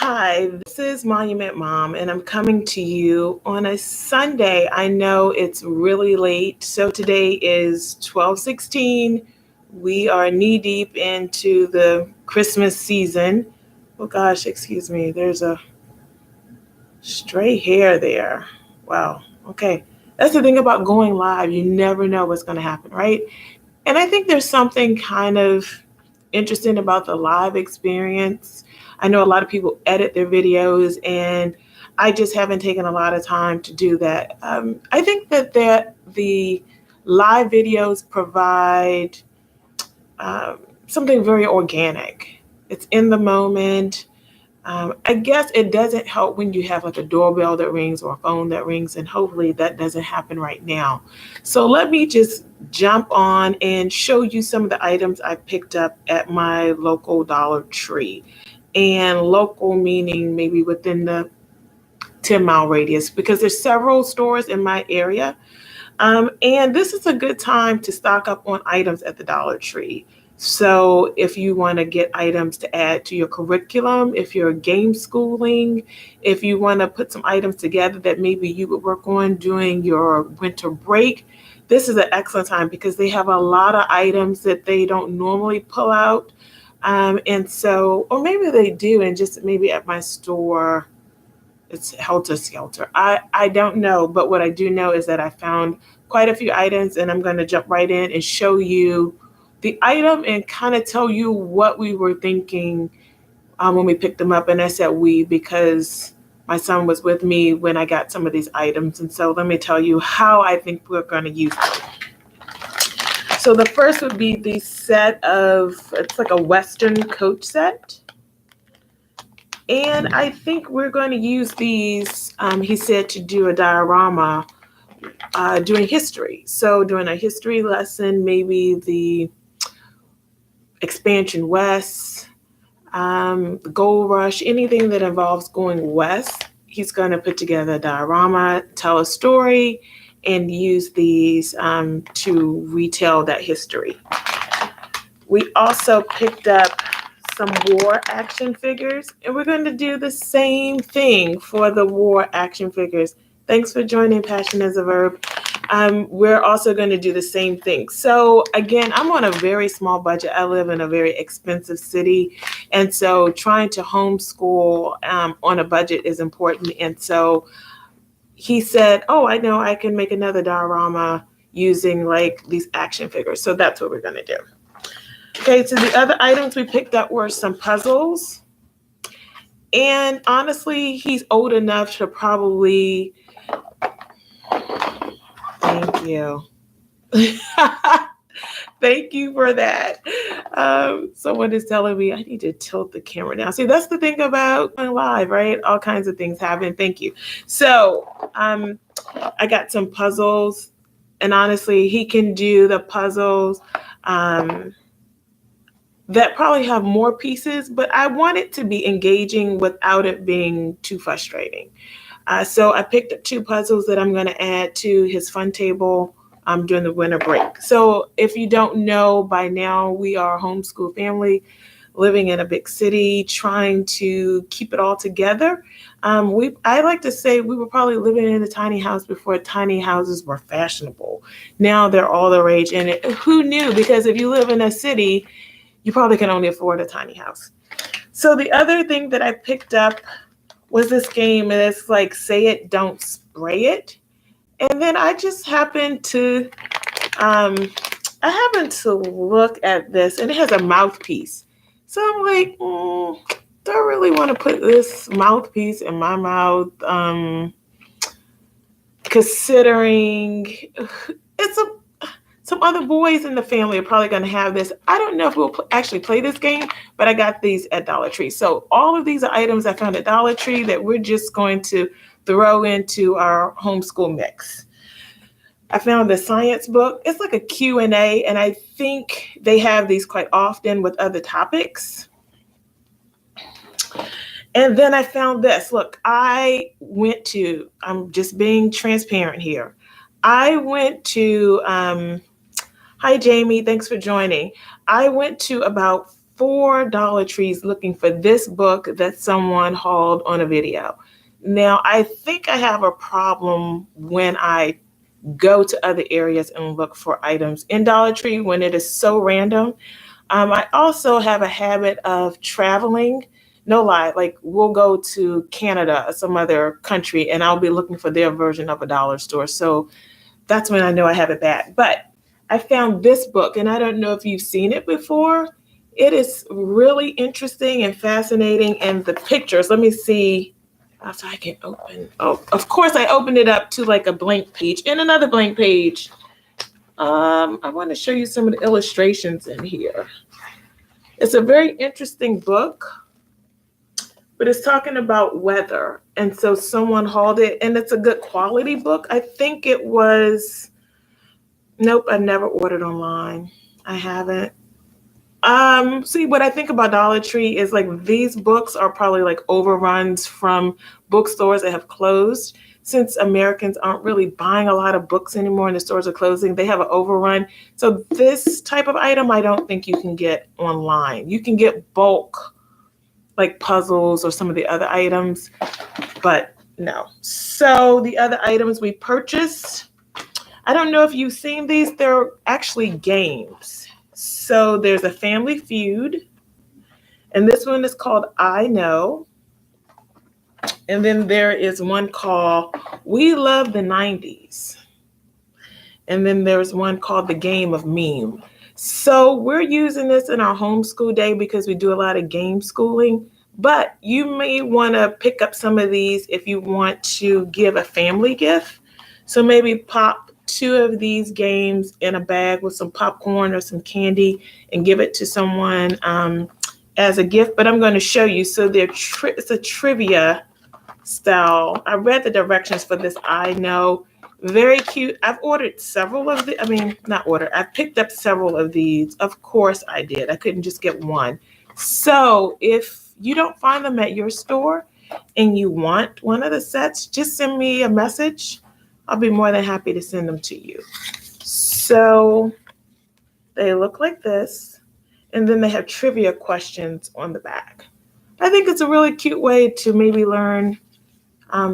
Hi, this is Monument Mom, and I'm coming to you on a Sunday. I know it's really late, so today is 12:16. We are knee deep into the Christmas season. Oh gosh, excuse me. There's a stray hair there. Wow. Okay. That's the thing about going live. You never know what's going to happen, right? And I think there's something kind of interesting about the live experience. I know a lot of people edit their videos, and I just haven't taken a lot of time to do that. I think that the live videos provide something very organic. It's in the moment. I guess it doesn't help when you have like a doorbell that rings or a phone that rings, and hopefully that doesn't happen right now. So let me just jump on and show you some of the items I picked up at my local Dollar Tree. And local meaning maybe within the 10-mile radius, because there's several stores in my area. And this is a good time to stock up on items at the Dollar Tree. So if you want to get items to add to your curriculum, if you're game schooling, if you want to put some items together that maybe you would work on during your winter break, this is an excellent time because they have a lot of items that they don't normally pull out. And so, or maybe they do, and just maybe at my store, it's helter skelter. I don't know, but what I do know is that I found quite a few items, and I'm going to jump right in and show you the item and kind of tell you what we were thinking when we picked them up. And I said we because my son was with me when I got some of these items. And so let me tell you how I think we're going to use them. So the first would be the set of, it's like a Western coach set. And I think we're going to use these, he said, to do a diorama doing history. So doing a history lesson, maybe the Expansion West, the Gold Rush, anything that involves going west, he's going to put together a diorama, tell a story, and use these to retell that history. We also picked up some war action figures, and we're going to do the same thing for the war action figures. Thanks for joining Passion as a Verb. We're also going to do the same thing. So again, I'm on a very small budget. I live in a very expensive city. And so trying to homeschool on a budget is important. And so he said, oh, I know I can make another diorama using like these action figures. So that's what we're going to do. Okay, so the other items we picked up were some puzzles. And honestly, he's old enough to probably, thank you. Thank you for that. Someone is telling me I need to tilt the camera down. See, that's the thing about going live, right? All kinds of things happen. Thank you. So I got some puzzles, and honestly, he can do the puzzles that probably have more pieces, but I want it to be engaging without it being too frustrating. So I picked up two puzzles that I'm going to add to his fun table during the winter break. So if you don't know by now, we are a homeschool family living in a big city, trying to keep it all together. I like to say we were probably living in a tiny house before tiny houses were fashionable. Now they're all the rage, and who knew? Because if you live in a city, you probably can only afford a tiny house. So the other thing that I picked up was this game, and it's like Say It, Don't Spray It. And then I just happened to look at this, and it has a mouthpiece. So I'm like, do I really want to put this mouthpiece in my mouth? Considering some other boys in the family are probably going to have this. I don't know if we'll actually play this game, but I got these at Dollar Tree. So all of these are items I found at Dollar Tree that we're just going to throw into our homeschool mix. I found the science book. It's like a Q&A, and I think they have these quite often with other topics. And then I found this. Look, I'm just being transparent here. I went to, hi Jamie, thanks for joining. I went to about 4 Dollar Trees looking for this book that someone hauled on a video. Now, I think I have a problem when I go to other areas and look for items in Dollar Tree when it is so random. I also have a habit of traveling. No lie, like we'll go to Canada or some other country and I'll be looking for their version of a dollar store. So that's when I know I have it bad. But I found this book, and I don't know if you've seen it before. It is really interesting and fascinating. And the pictures, let me see if I can open. Oh, of course, I opened it up to like a blank page and another blank page. I want to show you some of the illustrations in here. It's a very interesting book, but it's talking about weather. And so someone hauled it, and it's a good quality book. I think it was, nope, I never ordered online. I haven't. See, what I think about Dollar Tree is like these books are probably like overruns from bookstores that have closed. Since Americans aren't really buying a lot of books anymore and the stores are closing, they have an overrun. So this type of item, I don't think you can get online. You can get bulk, like puzzles or some of the other items, but no. So the other items we purchased, I don't know if you've seen these, they're actually games. So there's a Family Feud, and this one is called I Know. And then there is one called We Love the 90s. And then there's one called The Game of Meme. So we're using this in our homeschool day because we do a lot of game schooling. But you may want to pick up some of these if you want to give a family gift. So maybe pop 2 of these games in a bag with some popcorn or some candy and give it to someone as a gift. But I'm going to show you. So it's a trivia style. I read the directions for this. I Know. Very cute. I've ordered several of the, I've picked up several of these. Of course I did. I couldn't just get one. So if you don't find them at your store and you want one of the sets, just send me a message. I'll be more than happy to send them to you. So they look like this. And then they have trivia questions on the back. I think it's a really cute way to maybe learn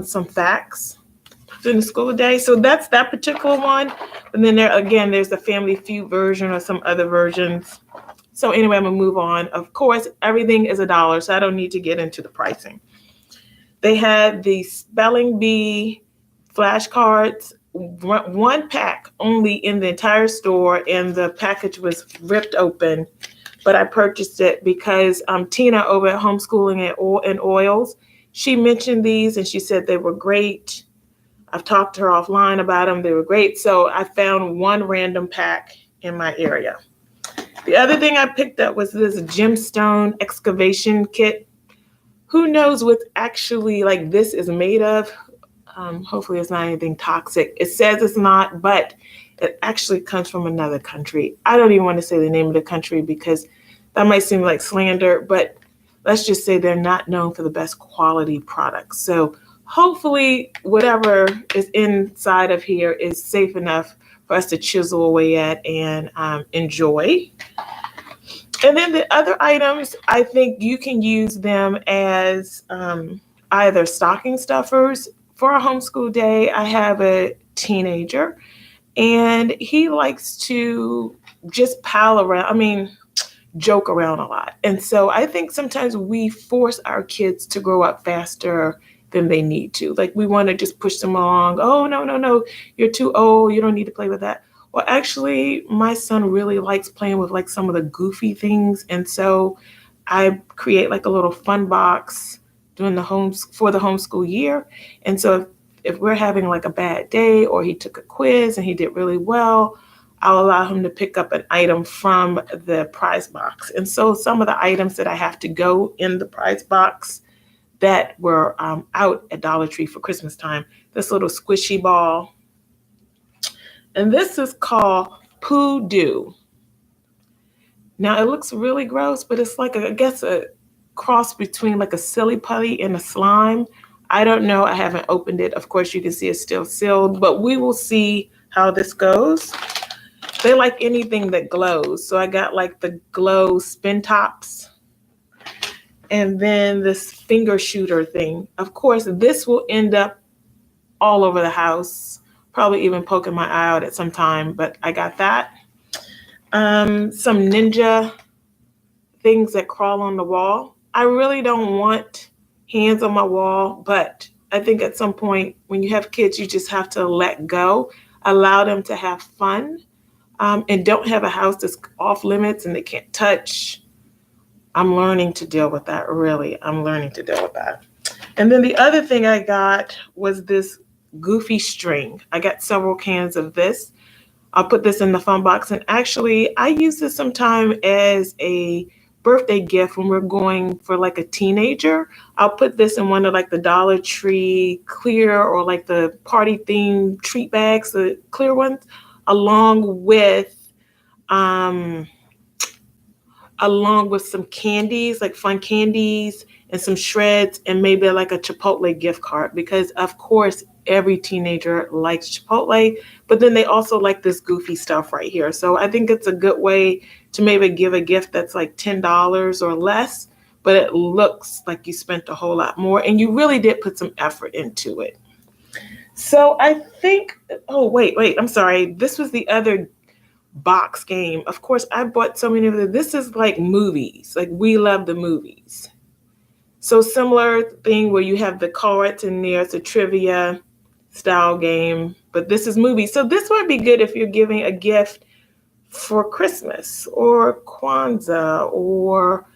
some facts in the school day. So that's that particular one. And then there's the Family Feud version or some other versions. So anyway, I'm gonna move on. Of course, everything is $1, so I don't need to get into the pricing. They had the spelling bee flashcards, 1 pack only in the entire store, and the package was ripped open. But I purchased it because Tina over at Homeschooling and Oils, she mentioned these and she said they were great. I've talked to her offline about them. They were great. So I found 1 random pack in my area. The other thing I picked up was this gemstone excavation kit. Who knows what actually like this is made of? Hopefully it's not anything toxic. It says it's not, but it actually comes from another country. I don't even want to say the name of the country because that might seem like slander, but let's just say they're not known for the best quality products. So hopefully whatever is inside of here is safe enough for us to chisel away at and enjoy. And then the other items, I think you can use them as either stocking stuffers. For a homeschool day, I have a teenager and he likes to just joke around a lot. And so I think sometimes we force our kids to grow up faster than they need to. Like we want to just push them along. Oh, no, you're too old. You don't need to play with that. Well, actually, my son really likes playing with like some of the goofy things. And so I create like a little fun box for the homeschool year. And so if we're having like a bad day or he took a quiz and he did really well, I'll allow him to pick up an item from the prize box. And so some of the items that I have to go in the prize box that were out at Dollar Tree for Christmas time, this little squishy ball. And this is called Poo Doo. Now it looks really gross, but it's like I guess a cross between like a silly putty and a slime. I don't know. I haven't opened it. Of course, you can see it's still sealed, but we will see how this goes. They like anything that glows. So I got like the glow spin tops and then this finger shooter thing. Of course, this will end up all over the house, probably even poking my eye out at some time, but I got that. Some ninja things that crawl on the wall. I really don't want hands on my wall, but I think at some point when you have kids, you just have to let go, allow them to have fun, and don't have a house that's off limits and they can't touch. I'm learning to deal with that, really. I'm learning to deal with that. And then the other thing I got was this goofy string. I got several cans of this. I'll put this in the fun box. And actually, I use this sometime as a birthday gift when we're going for like a teenager. I'll put this in one of like the Dollar Tree clear or like the party themed treat bags, the clear ones, along with um, some candies, like fun candies and some shreds and maybe like a Chipotle gift card because of course every teenager likes Chipotle, but then they also like this goofy stuff right here. So I think it's a good way to maybe give a gift that's like $10 or less, but it looks like you spent a whole lot more and you really did put some effort into it. So I think, oh, wait, I'm sorry. This was the other box game. Of course, I bought so many of them. This is like movies. Like we love the movies. So similar thing where you have the cards in there. It's a trivia style game, but this is movies. So this might be good if you're giving a gift for Christmas or Kwanzaa or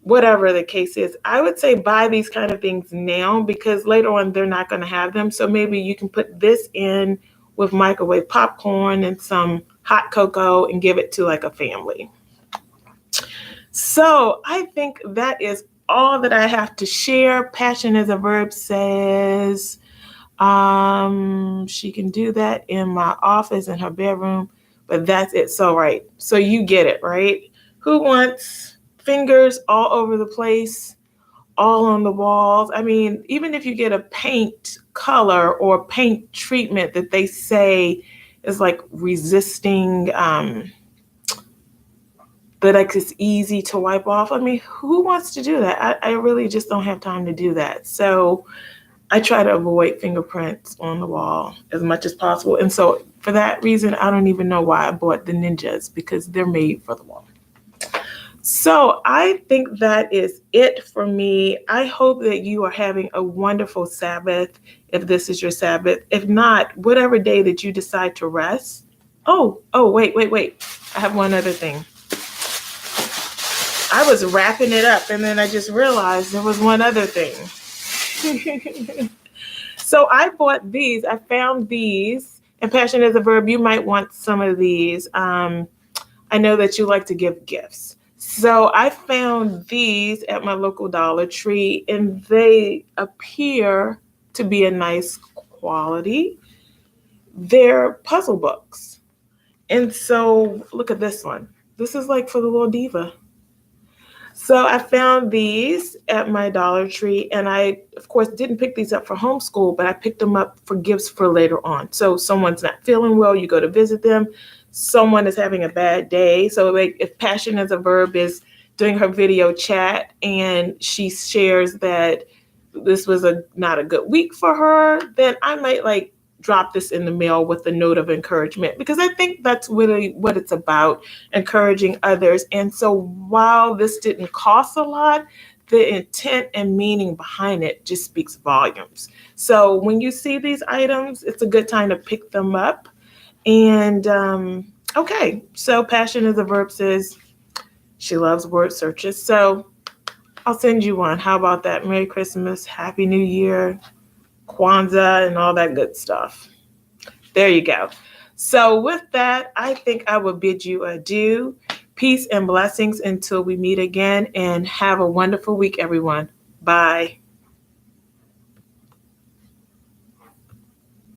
whatever the case is. I would say buy these kind of things now because later on they're not going to have them. So maybe you can put this in with microwave popcorn and some hot cocoa and give it to like a family. So I think that is all that I have to share. Passion is a verb says she can do that in my office, in her bedroom, but that's it. So, right. So you get it, right? Who wants fingers all over the place, all on the walls? I mean, even if you get a paint color or paint treatment that they say is like resisting, that like it's easy to wipe off. I mean, who wants to do that? I really just don't have time to do that. So I try to avoid fingerprints on the wall as much as possible. And so for that reason, I don't even know why I bought the ninjas because they're made for the wall. So I think that is it for me. I hope that you are having a wonderful Sabbath if this is your Sabbath. If not, whatever day that you decide to rest. Oh, wait. I have one other thing. I was wrapping it up and then I just realized there was one other thing. So I bought these. I found these. And passion is a verb. You might want some of these. I know that you like to give gifts. So I found these at my local Dollar Tree and they appear to be a nice quality. They're puzzle books. And so look at this one. This is like for the little diva. So I found these at my Dollar Tree and I, of course, didn't pick these up for homeschool, but I picked them up for gifts for later on. So someone's not feeling well, you go to visit them. Someone is having a bad day. So like if passion as a verb is doing her video chat and she shares that this was not a good week for her, then I might like drop this in the mail with a note of encouragement because I think that's really what it's about, encouraging others. And so while this didn't cost a lot, the intent and meaning behind it just speaks volumes. So when you see these items, it's a good time to pick them up. And okay, so passion is a verb says she loves word searches. So I'll send you one. How about that? Merry Christmas, Happy New Year, Kwanzaa, and all that good stuff. There you go. So with that, I think I will bid you adieu. Peace and blessings until we meet again, and have a wonderful week, everyone. Bye.